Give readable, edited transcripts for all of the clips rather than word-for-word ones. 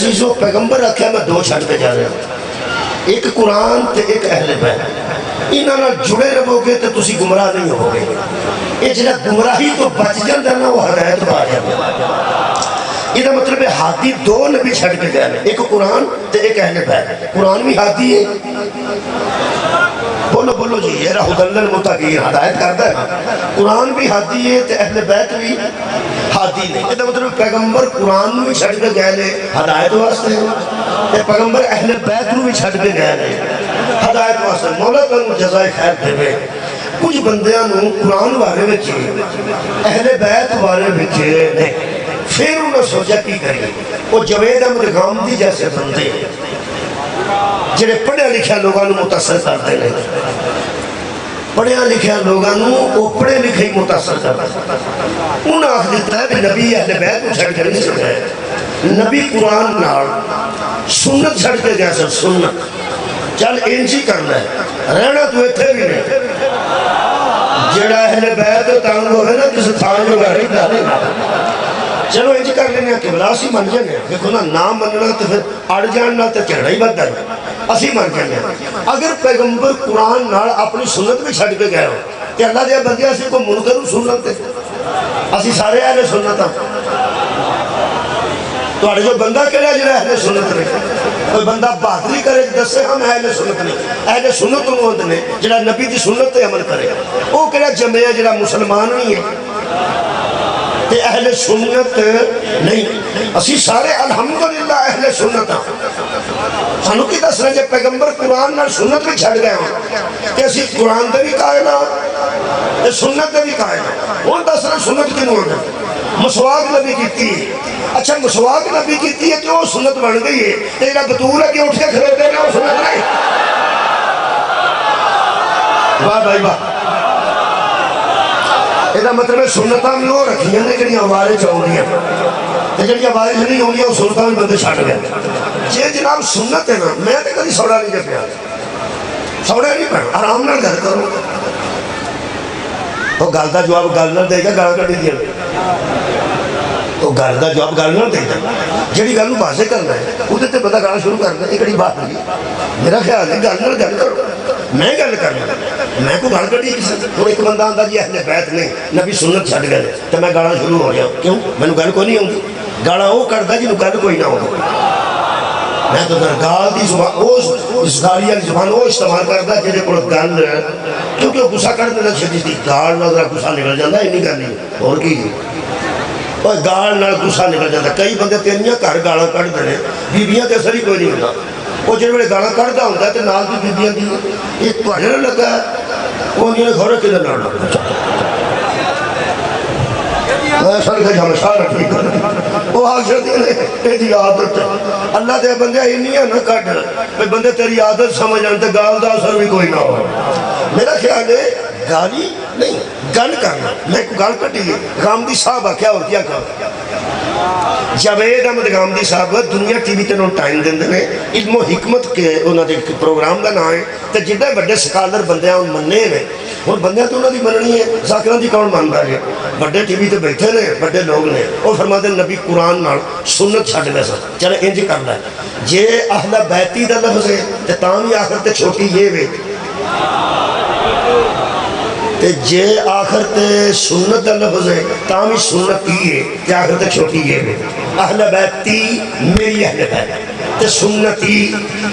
अजीजों पैगंबर आख्या मैं दो छड़ के जा रहा हूँ, एक कुरान ते एक अहले बैत। इन्हां जुड़े रहोगे तो तुसी गुमराह नहीं होगे। ये जिहड़ा गुमराही तो बच जाता ना वो हदायत पा जाता। इसका मतलब है हादी दो नबी छड़ के गए, एक कुरान ते एक अहले बैत। कुरान भी हादी है, बोलो बोलो जी, ये हुदल्लिल मुत्तकीन हदायत करता है। कुरान भी हादी है ते अहले बैत भी हादी ने। इसका मतलब पैगंबर कुरान भी छड़ के गए ने हदायत वास्ते, ते पैगंबर अहले बैत भी छड़ के गए ने हदायत वास्ते। मौला तुहानू जज़ाए खैर देवे। कुछ बंदियां नू कुरान बारे में अहले बैत बारे में नहीं, फिर उन्हें सोचा की करिए। वो जवेद अहमद गामदी जैसे बंदे जिहड़े पढ़िया लिखिया लोगों को मुतासर करते हैं, पढ़िया लिखिया लोगों को वो पढ़े लिखे ही मुतासर करते। उन्हें आख दिता है कि नबी अहले बैत को छड़ के नहीं सकता, नबी कुरान नाल सुन्नत छड़ के गया। सर सुन्नत चल इंज ही करना है, रहना तू इत्थे भी नहीं। जेड़ा अहले बैत तंग होवे ना किसी थान जो घर ही चलो इंज कर लेने कि बलास ही मन जाने। देखो ना नाम मनना तो फिर अड़ जान ना तो झगड़ा ही बनता है, असी मन जाने। अगर पैगंबर कुरान नाल अपनी सुन्नत भी छड़ के गए हो तो अल्लाह दे बंदे असी को मुनकर सुन्नत ते असी सारे अहले सुन्नत हां। तुहाडे जो बंदा केड़ा जिहड़ा अहले सुन्नत ने, कोई बंदा बहादरी करे दसे हम अहले सुन्नत नहीं। अहले सुन्नत नूं होंदे ने जिहड़ा नबी दी सुन्नत ते अमल करे। वो केड़ा जम्मिया जिहड़ा मुसलमान नहीं है ते अहले सुन्नत नहीं। असी सारे अल्हम्दुलिल्लाह अहले सुन्नत हां। सानू की दसना जे पैगंबर कुरान नाल सुन्नत भी छड़ गए हों ते असी कुरान दे भी कायल हां ते सुन्नत दे भी कायल हां। हुण दसना सुन्नत किनू होंदा? मसवाक नबी कीती। अच्छा मसवाक नबी कीती है तो वो सुन्नत बन गई है, ते जेड़ा बतूल है कि उठ के खलोते ने वो सुन्नत नहीं। वाह भाई वाह। इसका मतलब है सुन्नतां भी वो रखियां ने जिहड़ियां वारिस आउंदियां ते जिहड़ियां वारिस नहीं आउंदियां वो सुन्नतां भी बंदे छड्ड गए। जे जनाब सुन्नत है ना, मैं तो कभी सौड़ा नहीं जपिया, सौड़ा नहीं पैना, आराम नाल गल करो। वो गल का जवाब गल नाल देगा, गाल कड्ढी दियां। तो गल का जवाब गल नाल देगा, जिहड़ी गल नूं वाज़े करना है उहदे ते बंदा गाना शुरू करदा। ये किहड़ी बात है? मेरा ख्याल है गल नाल गल करो। मैं गल करना, मैं कोई गल कड्ढी हुण एक बंदा आंदा जी अहले बैत नहीं नबी सुन्नत छड्ड गए तो मैं गाना शुरू हो गया। क्यों? मैनूं गल कोई नहीं आउंदी। गाना वो करदा जिन्हों गल कोई ना आउंदी। मैं तो गाल की जुबान उस गाली वाली जुबान वो इस्तेमाल करता जिहदे कोल गल, क्योंकि वो गुस्सा कढ़ देना छेती छेती। गाल नाल गुस्सा निकल जाता, इन्नी गल नहीं होर की। और गाल नाल गुस्सा निकल जाता। कई बंदे तेरियां घर गालां कढ़दे ने, बीबियां ते असर ही कोई नहीं होंदा। वो जिस वे गालां कढ़दा हुंदा ते नाल दी बीबियां दी ये तुहाडे नाल लगा वो नहीं घर किहदे नाल लगा। मैं सर के हमेशा रखी वो आखिर आदत अल्लाह दे बंदे इन्नियां ना कढ़ भाई बंदे तेरी आदत समझ आन ते गाल दा असर भी कोई ना हो। मेरा ख्याल है गाली नहीं गल करना। मैं एक गल कटी है, गामदी साहब आख्या और क्या कहा। जावेद अहमद गामदी साहब दुनिया टीवी ते टाइम देंदे ने, इल्मो हिकमत के उन्होंने प्रोग्राम का नाम है। तो जिड्डे बड़े स्कॉलर बंदे मन्ने ने, हुण बंदे तो उन्होंने मननी है, जाकिरां दी कौन मानदा है? बड़े टीवी ते बैठे ने बड़े लोग ने, वो फरमाते नबी कुरान नाल सुन्नत छड्ड गए सन। चल इंज करदा है, जे अहले बैती दा लफ्ज़ है ते तां भी आखिर ते छोटी ये वे, ते जे आखिर ते सुन्नत का लफ्ज़ है तां भी सुन्नत ही है ते आखिर ते छोटी ये है। अहले बैती मेरी अहले बैत ते सुन्नती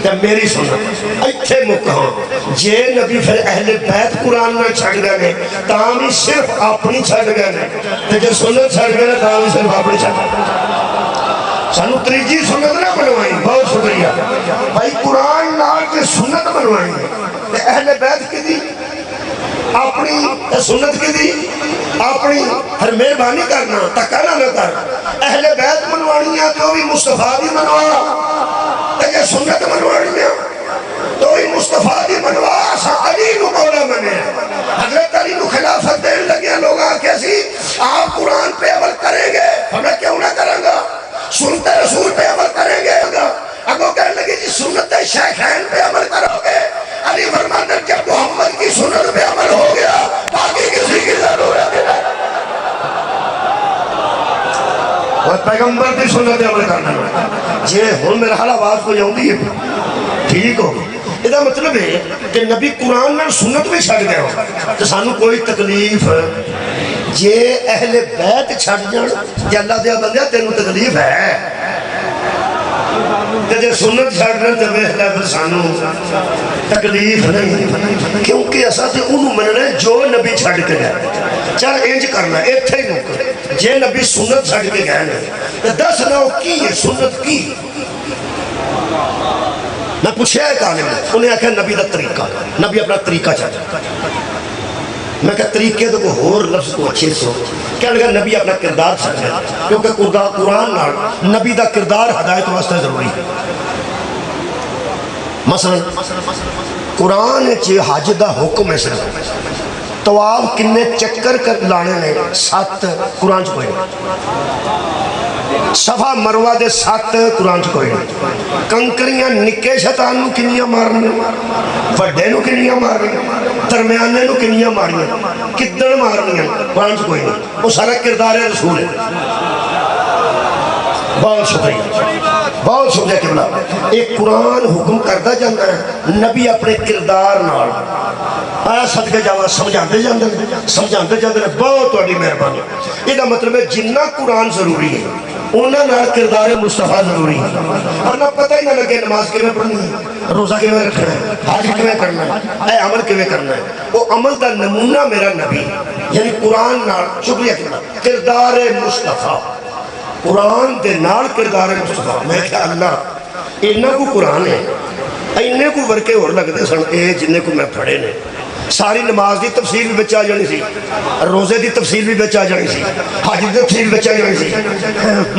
ते मेरी सुन्नत इत्थे मुक हां। जे नबी फिर अहले बैत कुरान नाल छड्ड गए ने तां भी सिर्फ अपनी छड्ड गए ने, ते जे सुन्नत छड्ड गए ने तां भी सिर्फ अपनी छड्ड गए। सानू त्रीजी सुन्नत ना बनवाई। बहुत शुक्रिया भाई। कुरान नाल ते सुन्नत बनवाई ते अहले बैत की अपनी सुन्नत की अपनी। हर मेहरबानी करना धक्का ना कर। अहले बैत मनवानी है तो भी मुस्तफा भी मनवा, तो ये सुन्नत मनवानी है तो भी मुस्तफा भी मनवा। अली नूं मौला मने, हजरत अली नूं खिलाफत देने लगे लोग आके सी आप कुरान पे अमल करेंगे, हमें क्यों ना करेंगे, सुनते रसूल पे अमल करेंगे। अगो कहने लगे जी सुन्नत शेखैन पे अमल करोगे। अली फरमाते जब मोहम्मद की सुन्नत पे अमल हो गया बाकी किसी की जरूरत नहीं। और पैगंबर की सुन्नत पे अमल करना जे हुण मेरा हाल आवाज कोई आउंदी है ठीक हो ਇਹਦਾ ਮਤਲਬ ਹੈ ਕਿ ਨਬੀ ਕੁਰਾਨ ਨਾਲ ਸੁन्नत ਵੀ ਛੱਡ ਗਏ ਹੋ ਤੇ ਸਾਨੂੰ ਕੋਈ ਤਕਲੀਫ ਜੇ ਅਹਲੇ ਬੈਤ ਛੱਡ ਜਾਣ ਤੇ ਅੱਲਾਹ ਦੇ ਬੰਦਿਆਂ ਤੈਨੂੰ ਤਕਲੀਫ ਹੈ ਤੇ ਜੇ ਸੁन्नत ਛੱਡ ਲੈਣ ਤੇ ਵੇਖ ਲੈ ਫਿਰ ਸਾਨੂੰ ਤਕਲੀਫ ਨਹੀਂ ਕਿਉਂਕਿ ਅਸਾਂ ਤੇ ਉਹਨੂੰ ਮੰਨਣਾ ਜੋ ਨਬੀ ਛੱਡ ਕੇ ਗਿਆ ਚੱਲ ਇੰਜ ਕਰਨਾ ਇੱਥੇ ਹੀ ਮੁੱਕ ਜੇ ਨਬੀ ਸੁन्नत ਛੱਡ ਕੇ ਗਏ ਨੇ ਤੇ ਦੱਸ ਨਾ ਉਹ ਕੀ ਹੈ ਸੁन्नत ਕੀ मैं पूछा एक आलिम ने उन्हें आख्या नबी का तरीका नबी अपना तरीका चाहता मैं क्या तरीके तो कोई होर लफ्ज को अच्छे सो क्या लगा नबी अपना किरदार छड्डे क्योंकि कुरान नाल नबी का किरदार हदायत वास्ते जरूरी है मसलन कुरान च हज का हुक्म है सिर्फ तवाफ किन्ने चक्कर कर लाने ने 7 कुरान च कोई सफा मरवा दे 7 कुरान च कोई नहीं कंकरियां निक्के शैतान नूं किन्नियां मारनियां वड्डे नूं किन्नियां मारनियां दरम्याने नूं किन्नियां मारनियां किद्दण मारनियां कुरान च कोई नहीं वो सारा किरदार है रसूल है बहुत शुक्रिया किबला एक कुरान हुक्म करता जाता है नबी अपने किरदार नाल आया सदके जावा समझाते जाते बहुत तुहाडी मेहरबानी इसका मतलब है जिन्ना कुरान जरूरी है उन्होंने किरदार मुस्तफा जरूरी है वरना पता ही ना लगे नमाज किवें पढ़नी है रोज़ा किवें रखना है हज किवें करना है अमल किवें करना है वो अमल का नमूना मेरा नबी यानी कुरान नाल शुक्रिया किरदार मुस्तफा कुरान दे नाल किरदार मुस्तफा मैं क्या अल्लाह इन्ना को कुरान है इन्ने को वर्के होर लगते सन ये जिन्ने को मैं पढ़े ने सारी नमाज की तफसील भी बच्चा आ जानी सी रोज़े की तफसील भी बच्चा आ जानी सी हज की तफसील बच्चा आ जानी सी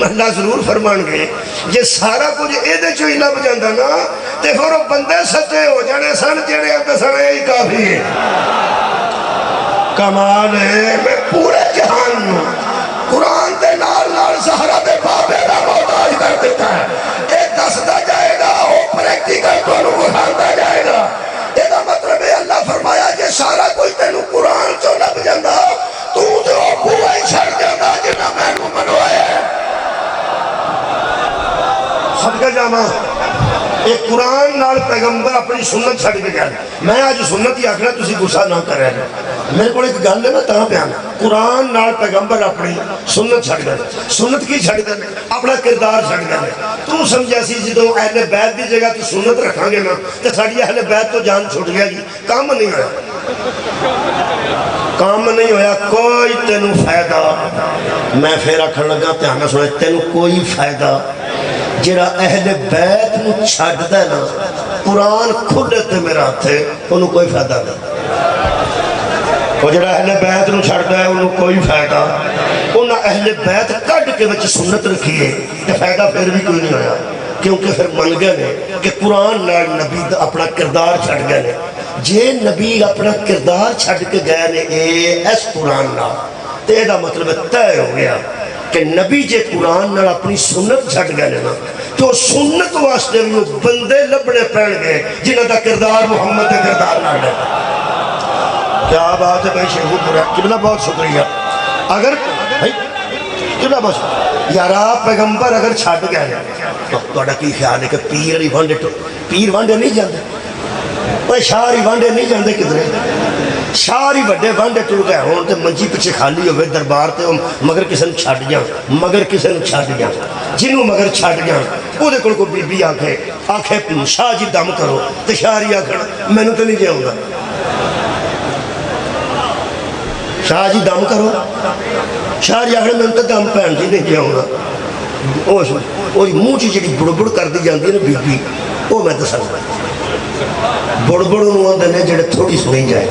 अल्लाह जरूर फरमानगे जे सारा कुछ ये चो ही लभ जाता ना तो फिर वो बंदे सच्चे हो जाने सन जेड़े आते सन यही काफी है कमाल है मैं पूरे जहान कुरान के नाल नाल सहारा दे बाबे का मोहताज कर देता है ये दसदा जाएगा वो प्रैक्टिकल तुहानू विखांदा जाएगा ਇਹਦਾ ਮਤਲਬ ਹੈ ਅੱਲਾਹ ਫਰਮਾਇਆ ਜੇ ਸਾਰਾ ਕੁਝ ਤੈਨੂੰ ਕੁਰਾਨ ਚੋਂ ਲੱਭ ਜਾਂਦਾ ਤੂੰ ਤੇ ਉਹ ਬੂਹਾ ਹੀ ਛੱਡ ਜਾਂਦਾ ਜਿੰਨਾ ਮੈਨੂੰ ਮਨਵਾਇਆ ਸਦਕਾ ਜਾਵਾਂ ਇਹ ਕੁਰਾਨ ਨਾਲ ਪੈਗੰਬਰ ਆਪਣੀ ਸੁन्नत ਛੱਡ ਕੇ ਗਿਆ ਮੈਂ ਅੱਜ ਸੁन्नत ਹੀ ਆਖਣਾ ਤੁਸੀਂ ਗੁੱਸਾ ਨਾ ਕਰਿਆ मेरे को एक गल है मैं तां बयान कुरान नाल पैगंबर अपनी सुन्नत छड्ड गए सुन्नत की छड्ड गए अपना किरदार छड्ड गए तू समझा सी जो अहले बैत की जगह तू सुन्नत रखांगे ना तो साड़ी अहले बैत तो जान छुट गया जी काम नहीं होया कोई तेनू फायदा मैं फिर आखन लगा ध्यान नाल सुने तेनू कोई फायदा जिहड़ा अहले बैत नू छड्डदा ना कुरान खुद ते मेरा हथ है उन्होंने कोई फायदा नहीं वो जो अहले बैत नूं छड्डदा है उन्होंने कोई फायदा उन्हें अहले बैत कढ़ के विच सुन्नत रखी है तो फायदा फिर भी कोई नहीं होया क्योंकि फिर मन गए ने कि कुरान नाल नबी अपना किरदार छड्ड गए ने जे नबी अपना किरदार छड्ड के गए ने इस कुरान नाल ते इहदा मतलब तय हो गया कि नबी जे कुरान नाल अपनी सुन्नत छड्ड गए ना तो सुन्नत वास्ते भी वो बंदे लभने पैणगे जिन्हां दा किरदार मुहम्मद दे किरदार नाल है क्या बात है भाई शेखू पूरा कितना बहुत शुक्रिया अगर भाई कितना बहुत यार आप पैगंबर अगर छड्ड गए तो तुहाडा की ख्याल है कि पीर ही वांडे नहीं जाते वो शाह ही वांडे नहीं जाते किधरे शाह ही वड्डे वांडे टुर गए होण ते मंजी पिछे खाली होवे दरबार ते मगर किसी ने छड्ड जान मगर किसी ने छड्ड जान जिन्हों मगर छड्ड जान ਉਹਦੇ ਕੋਲ ਕੋਈ बीबी आखे शाह जी दम करो तो शाह ही आखण मैनू तो नहीं जिउंदा शाह जी दम करो शाह जी आखिर मैं तो दम भैन जी नहीं जिउंदा उस मूँह च जी बुड़बुड़ करती जाती है ना बीबी वो मैं दसा बुड़बुड़ आते हैं जो थोड़ी सुनी जाए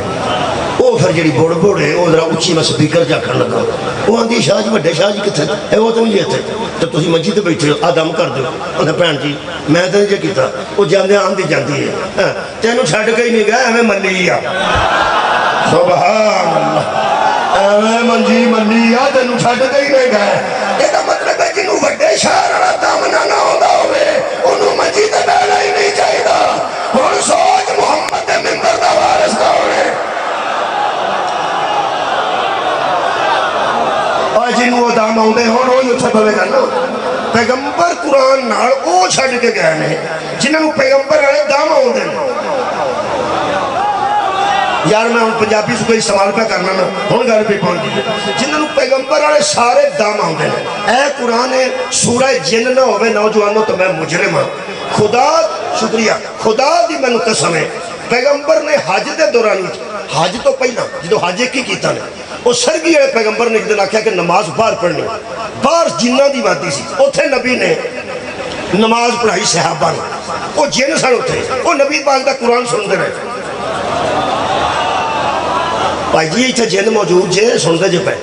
वो फिर जी बुड़बुड़ है वो जरा उच्ची मैं स्पीकर च आखन लगा वो आती शाह जी वड्डे शाह जी कितने है वो तो नहीं इतने तो तुम मंजी तो बैठे हो आ दम कर दो उन्हें भैन जी मैं तो नहीं किया वो जाते आती जाती है तेनों छड्ड के ही नहीं गया एवं मल्ली आ सुभान अल्लाह एवं मंजी मल्ली आ तेनों छड्ड के ही नहीं गया इसका मतलब है जिन्होंने वड्डे शहर वाला दम ना आउंदा होवे उन्होंने मंजी ते बैठना ही नहीं चाहिए हुण सोच मुहम्मद दे मिंबर दा वारिस कौन है और जिन्होंने वो दम आउंदे होण ओही उत्थे पवेगा ना पैगंबर कुरान قرآن نال او چھڈ کے گئے نے جنہوں پیغمبر والے دم آتے ہیں. یار میں ہوں پنجابی سے کوئی استعمال پہ کرنا نا ہوں گل پہ پہنچ گئی جنہوں پیغمبر والے سارے دم آتے ہیں. اے قرآن سورہ جن نہ ہوئے نوجوانوں تو میں مجرم ہوں. خدا شکریہ خدا دی مینوں قسم ہے پیغمبر نے حج دے دوران حج تو پہلا جدو حج کی کیتا نے وہ سرگی والے پیغمبر نے ایک دن آخیا کہ نماز باہر پڑھنی باہر جنہ دی وادی سی اتنے نبی نے نماز پڑھائی صحابہ نے وہ جن سن اتنے وہ نبی پاک دا قرآن سنتے رہے. بھائی جی اتنے جن موجود جے سنتے جے پہ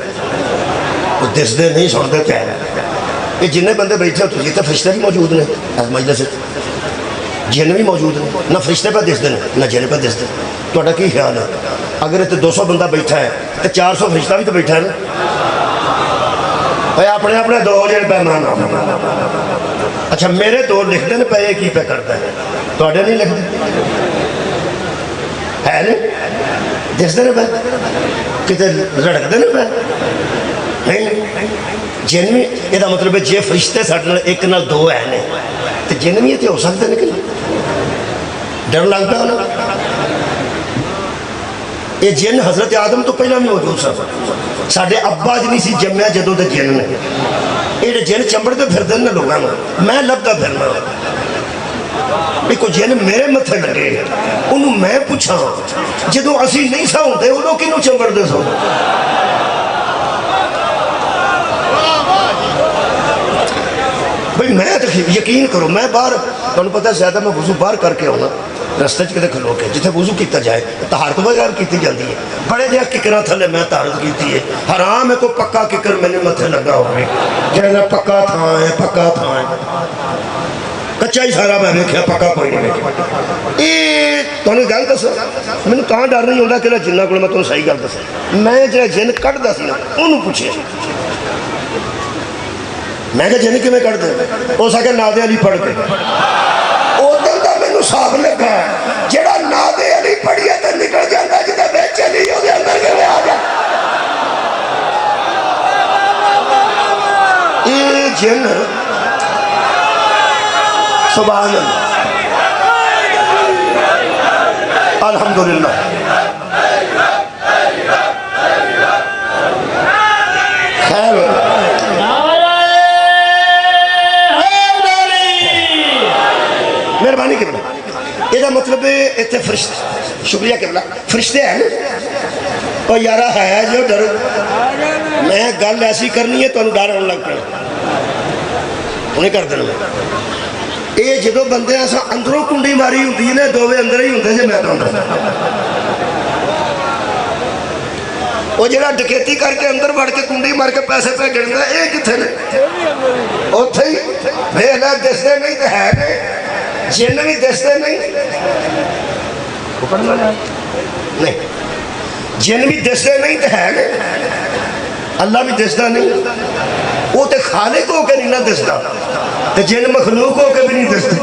وہ دستے نہیں سنتے پہ یہ جن بندے بیٹھے ہو تو فرشتے بھی موجود نے مجلس سے جن بھی موجود ہیں نہ فرشتے پہ دستے ہیں نہ جن پہ دستے. تو کی خیال ہے اگر اتنے 200 بندہ بیٹھا ہے تو 400 فرشتہ بھی تو بیٹھا ہے نا بھائی اپنے اپنے دو جن پہ مانا. اچھا میرے دو لکھتے ہیں پہ یہ کی پہ کرتا ہے توڑے نہیں لکھتے ہے نہیں دستے ہیں پہ کتے رڑکتے ہیں پہ جن بھی یہ مطلب ہے جے فرشتے ساڑھے ایک نال دو ہے نہیں تو جن بھی یہ ہو سکتے ہیں کہ ڈر لگتا ہے نا. یہ جن حضرت آدم تو پہلا بھی موجود سن ساڑھے ابا جنی سی جمعہ جدو دے جن نے یہ جن چمبڑتے پھر دن لوگاں میں لبدا پھرنا کوئی جن میرے متھے لگے انہوں میں پوچھا جدو اسی نہیں سا ہوتے انہوں کنوں چمبڑتے سو. بھئی میں یقین کرو میں باہر تو پتہ ہے زیادہ میں وضو باہر کر کے آؤں رستے کتے کھلو کے جتنے وضو کیتا جائے طہارت بغیر کیتی جاتی ہے. بڑے جہاں ککرہ تھلے میں طہارت کیتی ہے حرام ہے کوئی پکا ککر میں نے متھے لگا ہوئے جہاں پکا تھا ہے پکا تھا ہے کچا ہی سارا میں دیکھا پکا کوئی نہیں. یہ تو نے گل دس میں نے کہاں ڈر نہیں ہوتا کہ جنہ کو میں تمہیں صحیح گل دس میں جہاں جن کٹ دا سی نا انہوں پوچھے میں کہ جن کیویں کٹ دے ہو سکے نادے علی پڑھ کے ادھر کا مینوں صاف لگا ہے جہاں نادے علی پڑھیے تو نکل جاتا جہاں بچ چلی وہ اندر کے آ جا. یہ جن سبحان اللہ الحمدللہ خیر مہربانی کرنا. یہ مطلب اتنے فرشتے شکریہ کرنا فرشتے ہیں اور یارہ ہے جو ڈر میں گل ایسی کرنی ہے تو ڈر ہونے لگ پڑا انہیں کر دینا. یہ جدو بندے ایسا اندروں کنڈی ماری ہوتی ہے نا دووے اندر ہی ہوتے جی میں تو وہ جڑا ڈکیتی کر کے اندر بڑھ کے کنڈی مار کے پیسے پہ گرنا یہ کتنے نے اتنے ہی بھیلا دستے نہیں تو ہے نہیں جن بھی دستے نہیں جن بھی دستے نہیں تو ہے نہیں اللہ بھی دستا نہیں وہ تو خالق ہو کے نہیں نہ دستا تو جن مخلوق ہو کے بھی نہیں دستے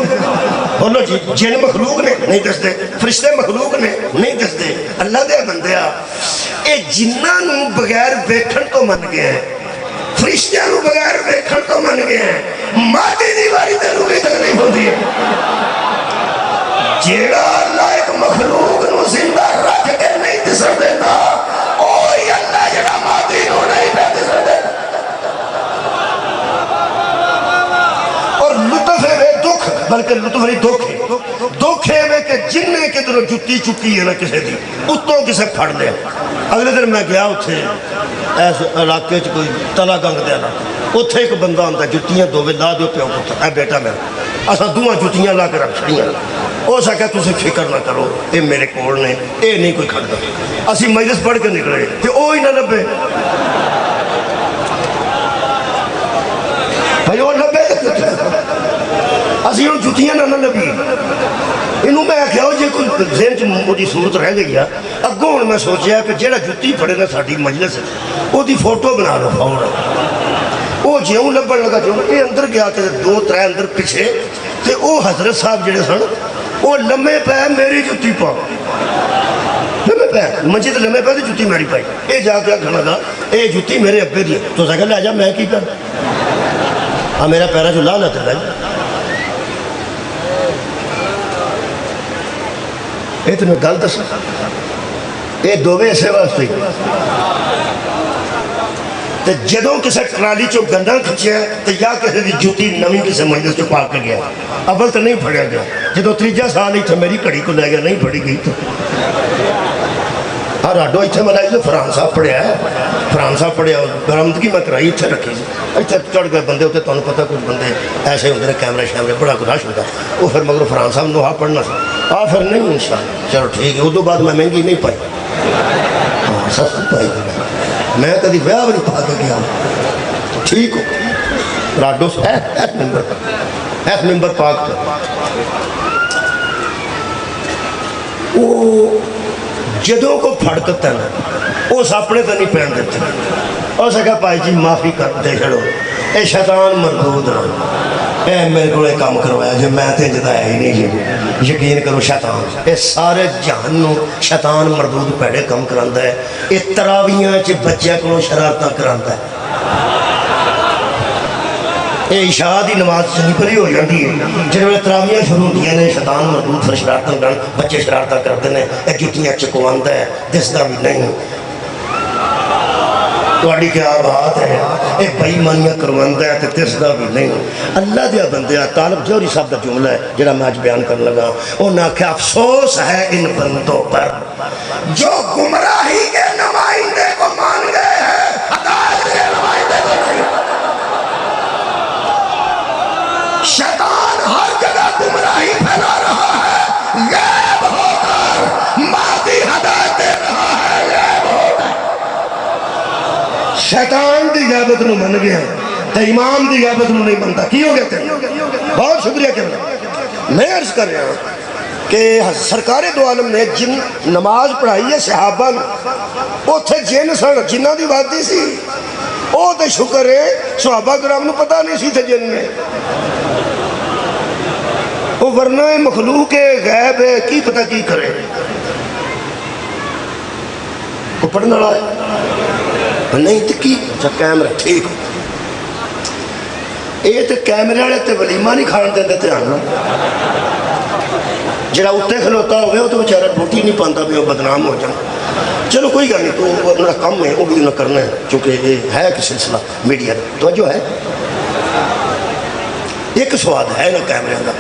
بولو جی جن مخلوق نے نہیں دستے فرشتے مخلوق نے نہیں دستے اللہ دے بندے اے جنہاں نو بغیر بیٹھن تو من گئے ہیں فرشتیاں نو بغیر بیٹھن تو من گئے ہیں مادی دیواری تے روحی تکلیف ہوتی ہے جیڑا اللہ ایک مخلوق نو زندہ رکھ کے نہیں دسر دیتا اوہی اللہ جڑا مادی نو نہیں پہ دسر دیتا اور لطف ہے دکھ بلکہ لطف نہیں دکھ ہے کہ جن نے کدھر جتی چکی ہے نا کسے دی اتوں کسے پھڑ لیا. اگلے دن میں گیا اتھے ایس علاقے کوئی تلا گنگ دیا نا اتھے ایک بندہ آتا جتیاں دووے لا دیو پیوں پتر اے بیٹا میرا اسا دوہاں جتیاں لا کے رکھ چھڑیاں او سا کہ تُسے فکر نہ کرو اے میرے کول نے اے نہیں کوئی کھڑا اسی مجلس پڑھ کے نکلے کہ او ہی نہ لبے بھائی او لبے اسی ان جتیاں نہ لبی انہوں میں کہا ہو جے کوئی ذہن چ موٹی صورت رہ گئی ہے اگوں میں سوچیا کہ جیڑا جتی پڑے نا ساڑی مجلس وہ دی فوٹو بنا لو فوڑا وہ جیوں لبن لگا جو یہ اندر گیا کہ دو ترے اندر پیچھے تے او حضرت صاحب جڑے سن وہ لمے پہ میری جتی پا لمے پہ مجھے تو لمے پہ تے جتی میری پائی اے جا کے کھڑا تھا اے جتی میرے ابے دی تو سکا لے جا میں کی کر میرا پیرا جو لا لیتے یہ تو میں گل دس یہ دونوں اسے واسطے تے جدوں کسی ٹرالی چو گندہ کھچیا تے یا کسی دی جوتی نویں کسی مجلس چو پا کے گیا اول تو نہیں پھڑیا گیا جدوں تیجا سال ہی تھا میری کڑی کو لے گیا نہیں پھڑی گئی تو ہاں راڈو اتنے میں لائی تو فرحان صاحب پڑھیا ہے فرحان صاحب پڑھیا برآمدگی میں کرائی اتنے رکھی اتنے چڑھ گئے بندے ہوتے تمہیں پتہ کچھ بندے ایسے ہوتے ہیں کیمرے شیمرے بڑا کچھ رش ہوتا وہ پھر مگر فرحان صاحب نے پڑھنا تھا پھر نہیں انشاءاللہ چلو ٹھیک ہے ادو بعد میں مہنگی نہیں پائی ہاں سستی پائی میں کدی بیاہ بھی نہیں پا کے گیا ٹھیک ہو راڈو سے ایس ممبر پاک وہ جدوں کو پھڑکتا نا اس اپنے تو نہیں پہن دیتے اس کہا پائی جی معافی کر دے چھڑو اے شیطان مردود رہا اے میرے کو کام کروایا جو میں تے جدایا ہی نہیں جی یقین کرو شیطان اے سارے جہنوں شیطان مردود پیڑے کم کراندہ ہے اے تراویاں چے بچے کو شرارتہ کراندہ ہے یہ عشاء دی نماز چنی پری ہو جاتی ہے جن میں تراویاں شروع ہوتی ہیں شیطان مردود پھر شرارتاں کرن بچے شرارتاں کرتے ہیں یہ جتیاں چکواندہ ہے دستا بھی نہیں تواڈی کیا بات ہے یہ بئی مانیاں کرواندہ ہے دستا بھی نہیں اللہ دیا بندیا طالب جوہری صاحب دا جملہ ہے جڑا میں آج بیان کرنے لگا انہاں کہ افسوس ہے ان بندوں پر جو گمراہی کے نمائندے کو مان گئے ہیں ہدایت کے نمائندے کو نہیں شیطان ہر جگہ گمراہی پھیلا رہا ہے غیب ہو کر مادی ہدایت دے رہا ہے غیب ہو کر شیطان دی غیبت نو من گیا تے امام دی غیبت نو نہیں منتا کی ہو گیا تے بہت شکریہ کہ میں عرض کر رہا ہوں کہ سرکار دو عالم نے جن نماز پڑھائی ہے صحابہ نے اوتھے جن سن جنہ دی وادی سی او تے شکر ہے صحابہ کرام نو پتہ نہیں سی تھے جن میں وہ ورنہ مخلوق غیب ہے کی پتہ کی کرے کو پڑھنا رہا ہے نہیں تو کی اچھا کیمرہ ٹھیک یہ تو کیمرے والے تے ولیمہ نہیں کھان دے دیتے آنا جڑا اتنے کھلوتا ہوئے وہ تو بیچارہ روٹی نہیں پانتا بھی وہ بدنام ہو جائے چلو کوئی گل نہیں تو وہ اپنا کم ہے وہ بھی انہیں کرنا ہے چونکہ یہ ہے ایک سلسلہ میڈیا تو جو ہے ایک سواد ہے نا کیمرے کا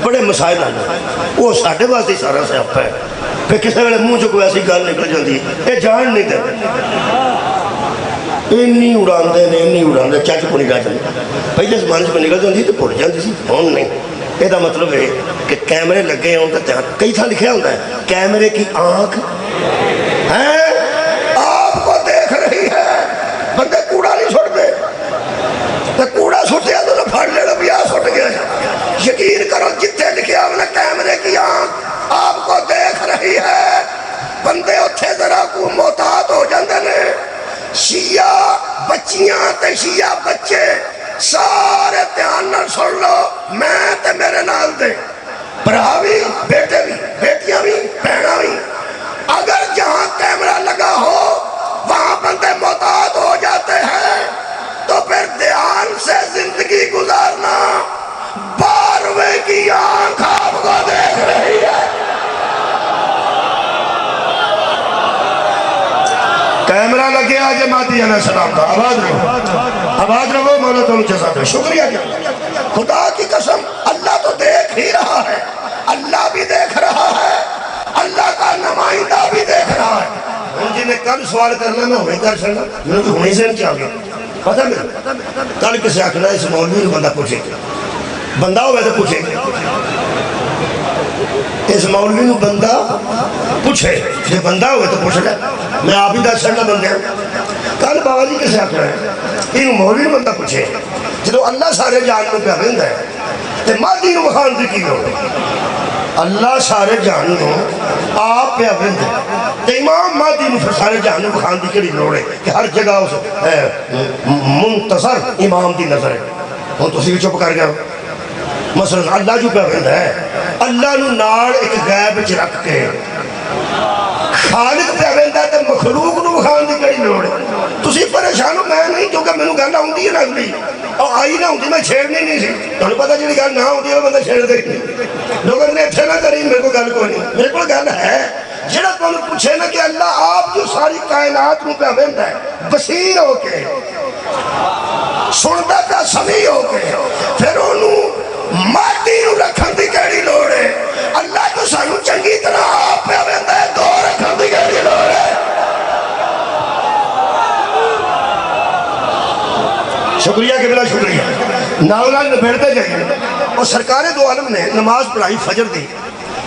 بڑے مسائل ہیں وہ ساڑھے واسطے سارا سیاپا ہے پھر کسی ویلے منہ جو کوئی ایسی گل نکل جاتی ہے یہ جان نہیں دے اینی اڑاندے نے اینی اڑاندے چچ کو نہیں رہ جاندے پہلے زمانے سے نکل جاتی تو پڑ جاتی سی ہون نہیں یہ مطلب ہے کہ کیمرے لگے ہوں تو کئی تھا لکھا ہوتا ہے کیمرے کی آنکھ ہے آپ کو دیکھ رہی ہے بندے کوڑا نہیں چھوڑتے تو کوڑا چھوٹیا تو پھڑ لینا بیا چھوٹ گیا یقین کرو جتنے لکھیا ہونا کیمرے کی آنکھ آپ کو دیکھ رہی ہے بندے اتھے ذرا کو محتاط ہو جاندے نے شیعہ بچیاں تے شیعہ بچے سارے دھیان نہ سن لو میں تے میرے نال دے برا بھی بیٹے بھی بیٹیاں بھی بہناں بھی اگر جہاں کیمرہ لگا ہو وہاں بندے محتاط ہو جاتے ہیں تو پھر دھیان سے زندگی گزارنا بارویں کی آنکھ آپ کو دیکھ رہی ہے کیمرہ لگے آجے مادی علیہ السلام کا آواز رہو مولا تم جزا دے شکریہ کیا خدا کی قسم اللہ تو دیکھ ہی رہا ہے اللہ بھی دیکھ رہا ہے اللہ کا نمائندہ بھی دیکھ رہا ہے ان جی نے کل سوال کرنا میں ہوئی کر سکتا میں تو ہوئی سے نہیں گیا پتہ میرا کل کسی آکھنا اس مولوی کو بندہ پوچھے بندہ ہوئے تو پوچھے اس مولوی کو بندہ پوچھے یہ بندہ ہوئے تو پوچھ لے میں آپ ہی دس سکتا بندے کل بابا جی کیسے آکھنا ہے یہ مولوی کو بندہ پوچھے جدو اللہ سارے جان کو پہ بند ہے تو مادی کو بخان دی کی ہو اللہ سارے جان کو آپ پہ بند ہے تو امام مادی کو سارے جان کو بخان دی کری لوڑے کہ ہر جگہ اس منتصر امام دی نظر ہے ہوں تو اسی بھی چپ کر گیا مثلا اللہ جو پہ بند ہے اللہ نو نار ایک غیب چ رکھ کے خالق پہ بند ہے تو مخلوق نو ਵਿਖਾਉਣ ਦੀ ਕਿਹੜੀ ਲੋੜ ਹੈ? ਤੁਸੀਂ ਪਰੇਸ਼ਾਨ ਹੋ, ਮੈਂ ਨਹੀਂ, ਕਿਉਂਕਿ ਮੈਨੂੰ ਗੱਲ ਆਉਂਦੀ ਹੈ ਨਾ ਅਗਲੀ, ਉਹ ਆਈ ਨਾ ਹੁੰਦੀ ਮੈਂ ਛੇੜਨੀ ਨਹੀਂ ਸੀ। ਤੁਹਾਨੂੰ ਪਤਾ ਜਿਹੜੀ ਗੱਲ ਨਾ ਆਉਂਦੀ ਉਹ ਬੰਦਾ ਛੇੜਦੇ ਹੀ ਨਹੀਂ। ਲੋਕਾਂ ਨੇ ਇੱਥੇ ਨਾ ਕਰੀ, ਮੇਰੇ ਕੋਲ ਗੱਲ ਕੋਈ ਨਹੀਂ, ਮੇਰੇ ਕੋਲ ਗੱਲ ਹੈ। ਜਿਹੜਾ ਤੁਹਾਨੂੰ ਪੁੱਛੇ ਨਾ ਕਿ ਅੱਲਾਹ ਆਪ ਜੋ ਸਾਰੀ ਕਾਇਨਾਤ ਨੂੰ ਪਿਆ ਵੇਂਦਾ ਹੈ, ਬਸੀਰ ਹੋ ਕੇ ਸੁਣਦਾ ਪਿਆ, ਸਮੀ ਹੋ ਕੇ, ਫਿਰ ਉਹਨੂੰ ਮਾਟੀ ਨੂੰ ਰੱਖਣ ਦੀ ਕਿਹੜੀ ਲੋੜ ਹੈ? ਅੱਲਾਹ ਤੋਂ ਸਾਨੂੰ ਚੰਗੀ ਤਰ੍ਹਾਂ ਆਪ ਪਿਆ ਵੇਂਦਾ ਹੈ, ਦੋ ਰੱਖਣ ਦੀ ਕਿਹੜੀ ਲੋੜ ਹੈ? शुक्रिया के बिला शुक्रिया नाल नाल निबेड़ते जाइए। और सरकारे दो आलम ने नमाज पढ़ाई फजर दी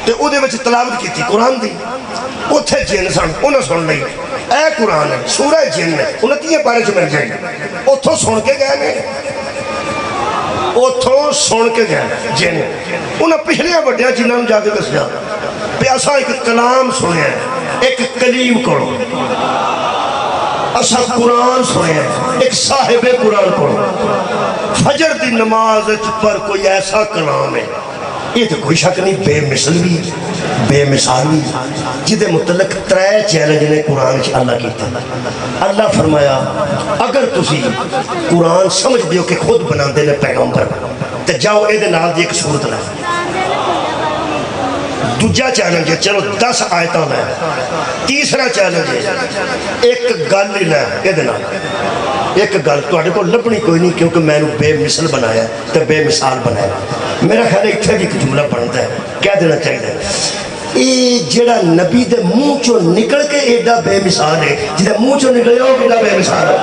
ते उहदे विच तलावत की कुरान दी। उत्थे जिन सन, उन्हें सुन ली ए कुरान है, सूरह जिन है, 29 पारे च मिल जाएगी। उथों सुन के गए ने, उथों सुन के गए जिन, उन्हें पिछलिया वड्डिया जिन्होंने जाके दसिया भी असा एक कलाम सुनिया, एक कलीम कोलों असा कुरान सुनिया, एक साहिबे कुरान को फजर की नमाज पर कोई ऐसा कलाम है, ये तो कोई शक नहीं बेमिसल भी बेमिसाल भी, जिदे मुतलक 3 चैलेंज ने कुरान च अल्लाह कीते। अल्लाह फरमाया अगर तुसी कुरान समझ दियो कि खुद बनाते ने पैगंबर, तो जाओ ये नाल दी एक सूरत लै। दूजा चैलेंज है चलो 10 आयत लै। तीसरा चैलेंज है एक गल ही लै, एक गल तुहाडे कोल लभनी कोई नहीं, क्योंकि मैनू बेमिसल बनाया तो बेमिसाल बनाया। मेरा ख्याल है इत्थे भी एक जुमला बनता है, कह देना चाहिए ये जेड़ा नबी दे मुंह चो निकल के एडा बेमिसाल है, जिहदे मुंह चो निकले वो कितना बेमिसाल है।